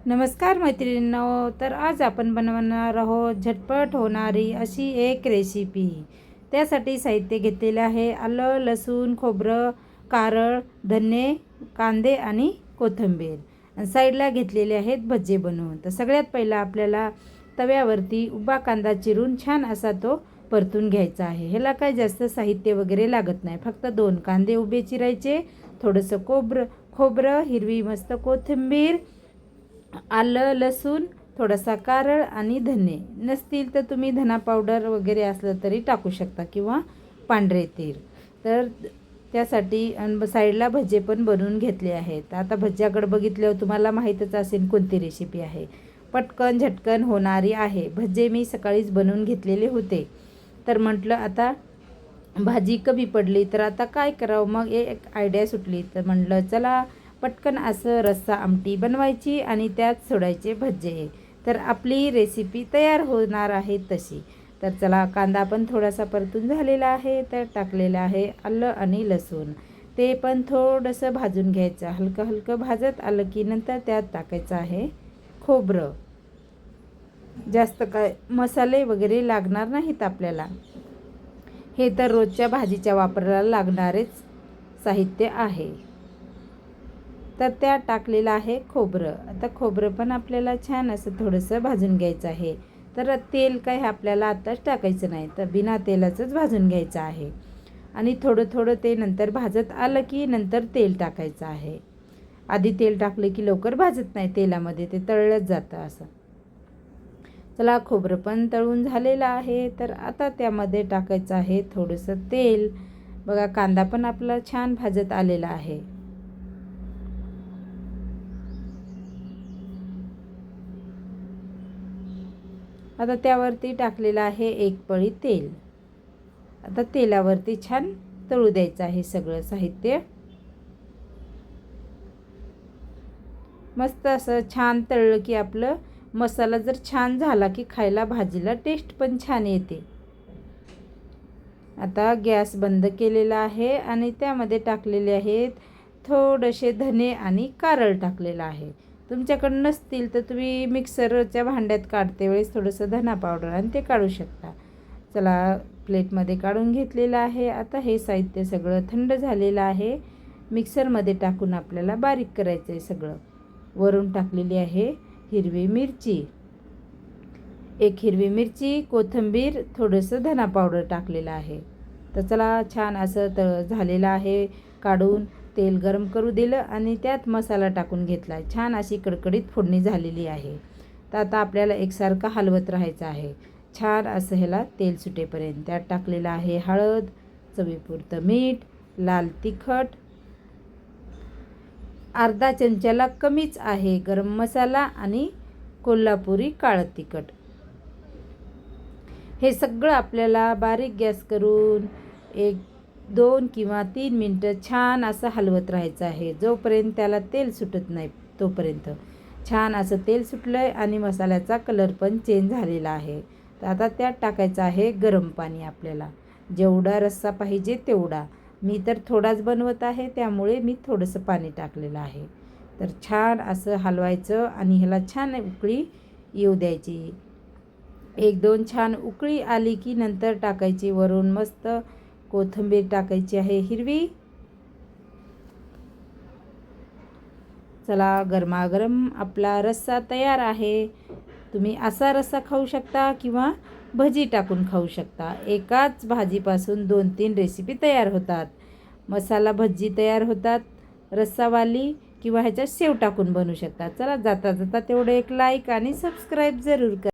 नमस्कार मैत्रिणींनो, तर आज आपण बनवणार आहोत झटपट होणारी अशी एक रेसिपी। त्यासाठी साहित्य घेतलेले आहे आलं, लसूण, खोबरं, कारळ, धने, कांदे आणि कोथिंबीर। आणि साईडला घेतलेले आहेत भजे बनवून। तर सगळ्यात पहिला आपल्याला तव्यावरती उभा कांदा चिरून छान असा तो परतून घ्यायचा आहे। ह्याला काही जास्त साहित्य वगैरे लागत नाही, फक्त 2 कांदे उभे चिरायचे, थोडंसं खोबरं, हिरवी मस्त कोथिंबीर, आलं, लसूण, थोडासा कारळ आणि धने। नसतील तर तुम्ही धना पावडर वगैरे असलं तरी टाकू शकता किंवा पांढरे तीळ। तर त्यासाठी साईडला भजे पण बनवून घेतले आहेत। आता भज्याकडे बघितल्यावर तुम्हाला माहीतच असेल कोणती रेसिपी आहे, पटकन झटकन होणारी आहे। भजे मी सकाळीच बनवून घेतलेले होते, तर म्हटलं आता भाजी कमी पडली तर आता काय करावं, मग एक आयडिया सुटली। तर म्हटलं चला पटकन असं रस्सा आमटी बनवायची आणि त्यात सोडायचे भजे, तर आपली रेसिपी तयार होणार आहे तशी। तर चला, कांदा पण थोडासा परतून झालेला आहे, तर टाकलेलं आहे आलं आणि लसूण। ते पण थोडंसं भाजून घ्यायचं, हलकं हलकं भाजत आलं की नंतर त्यात टाकायचं आहे खोबरं। जास्त काय मसाले वगैरे लागणार नाहीत आपल्याला, हे तर रोजच्या भाजीच्या वापराला लागणारेच साहित्य आहे। तर त्यात टाकलेलं आहे खोबरं। आता खोबरं पण आपल्याला छान असं थोडंसं भाजून घ्यायचं आहे। तर तेल काही आपल्याला आत्ताच टाकायचं नाही, तर बिना तेलाचंच भाजून घ्यायचं आहे। आणि थोडं थोडं ते नंतर भाजत आलं की नंतर तेल टाकायचं आहे। आधी तेल टाकलं की लवकर भाजत नाही, तेलामध्ये ते तळलंच जातं असं। चला, खोबरं पण तळून झालेलं आहे, तर आता त्यामध्ये टाकायचं आहे थोडंसं तेल। बघा, कांदा पण आपला छान भाजत आलेला आहे। आता त्यावरती टाकलेलं आहे 1 पळी तेल। आता तेलावरती छान तळू द्यायचं आहे सगळं साहित्य। मस्त असं छान तळलं की आपलं मसाला जर छान झाला की खायला भाजीला टेस्ट पण छान येते। आता गॅस बंद केलेला आहे आणि त्यामध्ये टाकलेले आहेत थोडेसे धने आणि कारळ टाकलेलं आहे। तुमच्याकडे नसतील तर तुम्ही मिक्सरच्या भांड्यात काढते वेळेस थोडंसं धना पावडर आणि ते काढू शकता। चला, प्लेटमध्ये काढून घेतलेलं आहे। आता हे साहित्य सगळं थंड झालेलं आहे, मिक्सरमध्ये टाकून आपल्याला बारीक करायचं आहे सगळं। वरून टाकलेली आहे हिरवी मिरची, 1 हिरवी मिरची, कोथिंबीर, थोडंसं धना पावडर टाकलेलं आहे। तर चला, छान असं झालेलं आहे। काढून तेल गरम करू दिलं आणि त्यात मसाला टाकून घेतला। छान अशी कडकडीत फोडणी झालेली आहे। तर आता आपल्याला एकसारखं हलवत राहायचं आहे, छान असं ह्याला तेल सुटेपर्यंत। त्यात टाकलेलं आहे हळद, चवीपुरतं मीठ, लाल तिखट, अर्धा चमच्याला कमीच आहे गरम मसाला आणि कोल्हापुरी काळं तिखट। हे सगळं आपल्याला बारीक गॅस करून 1, 2 किंवा 3 मिनटं छान असं हलवत राहायचं आहे, जोपर्यंत त्याला तेल सुटत नाही तोपर्यंत। छान असं तेल सुटलं आहे आणि मसाल्याचा कलर पण चेंज झालेला आहे। तर आता त्यात टाकायचं आहे गरम पाणी, आपल्याला जेवढा रस्सा पाहिजे तेवढा। मी तर थोडाच बनवत आहे, त्यामुळे मी थोडंसं पाणी टाकलेलं आहे। तर छान असं हलवायचं आणि ह्याला छान उकळी येऊ द्यायची। 1-2 छान उकळी आली की नंतर टाकायची वरून मस्त कोथिंबीर टाकायची आहे हिरवी। चला, गरमागरम आपला रस्सा तयार आहे। तुम्ही असा रस्सा खाऊ शकता किंवा भजी टाकून खाऊ शकता। एकाच भाजीपासून 2-3 रेसिपी तयार होतात। मसाला भजी तयार होतात, रस्सावाली, किंवा ह्याच्यात शेव टाकून बनवू शकता। चला, जाता जाता तेवढं एक लाईक आणि सबस्क्राईब जरूर करा।